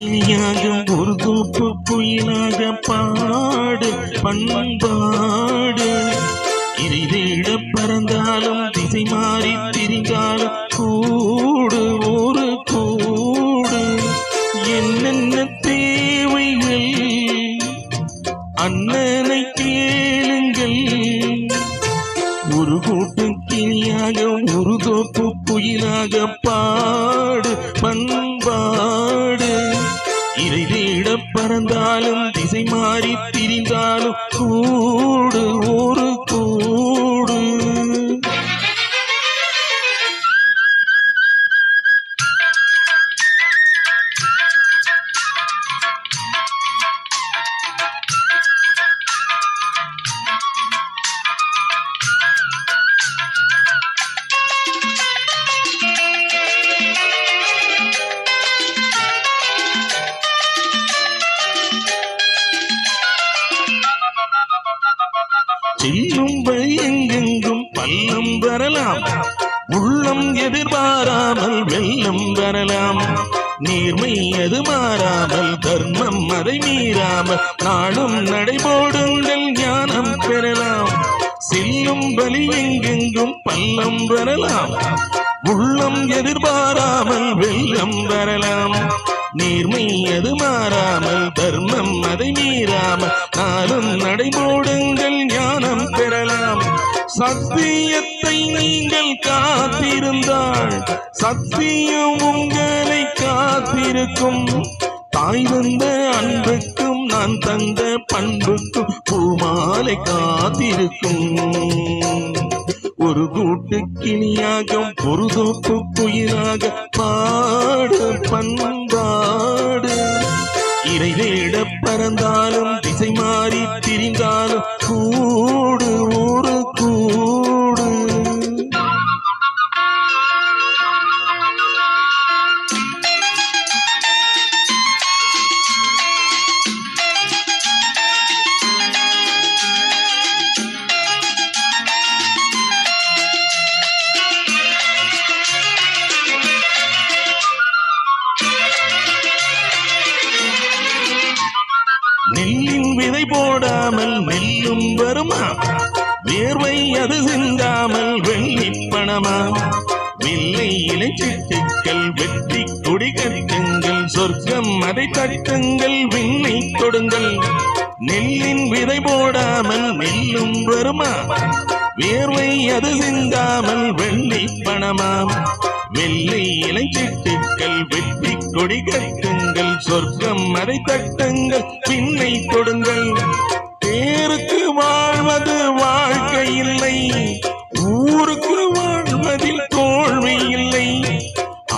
கிளியாக ஒரு தோப்பு குயிலாக பாடு பண்பாடு இதை தேட பறந்தாலும் திசை மாறி திரிந்தாலும் கூடு ஒரு கூடு என்னென்ன தேவைகள் அண்ணனை கேளுங்கள் ஒரு கூட்டு கிளியாக ஒரு தோப்பு குயிலாக பாடு பண்பாடு இதை தேட பறந்தாலும் திசை மாறி திரிந்தாலும் கூடு ஒரு கூடு செல்லும் வழி எங்கெங்கும் பள்ளம் வரலாம் உள்ளம் எதிர்பாராமல் வெள்ளம் வரலாம் நேர்மை அது மாறாமல் தர்மம் அதை மீறாமல் நாளும் நடைபோடுங்கள் ஞானம் பெறலாம் செல்லும் வழி எங்கெங்கும் பள்ளம் வரலாம் உள்ளம் எதிர்பாராமல் வெள்ளம் வரலாம் நேர்மை அது மாறாமல் தர்மம் அதை மீறாமல் நாளும் நடைபோடுங்கள் ஞானம் பெறலாம் சத்தியத்தை நீங்கள் காத்திருந்தால் சத்தியம் உங்களை காத்திருக்கும் தாய் தந்த அன்புக்கும் நான் தந்த பண்புக்கும் பூமாலை காத்திருக்கும் ஒரு கூட்டு கிளியாக ஒரு தோப்பு குயிலாக பாடு பண்பாடு இறை தேட பறந்தாலும் திசை மாறி திரிந்தாலும் கூடு ஒரு கூடு நெல்லின் விதை போடாமல் நெல்லும் வருமா வேர்வை அது சிந்தாமல் வெள்ளி பணமா வெள்ளை இலை சிட்டுக்கள் வெற்றி கொடி கட்டுங்கள் சொர்க்கம் அதை தட்டுங்கள் விண்ணை தொடுங்கள் நெல்லின் விதை போடாமல் நெல்லும் வருமா வேர்வை அது சிந்தாமல் வெள்ளி பணமா வெள்ளை இலை சிட்டுக்கள் வெற்றி கொடி கட்டுங்கள் சொர்க்கம் அதை தட்டுங்கள் பின்னை கொடுங்கள் பேருக்கு வாழ்வது வாழ்க்கை இல்லை ஊருக்கு வாழ்வதில் தோல்வி இல்லை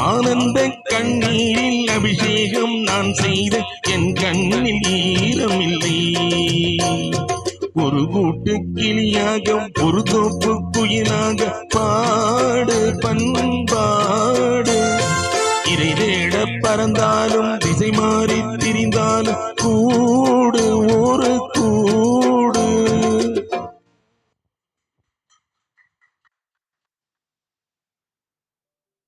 ஆனந்த கண்ணீரில் அபிஷேகம் நான் செய்த என் கண்ணில் ஈரமில்லை ஒரு கூட்டு கிளியாக ஒரு தோப்பு குயிலாக பாடு பண்பாடு இறை தேட பறந்தாலும் திசை மாறி திரிந்தாலும் கூடு ஒரு கூடு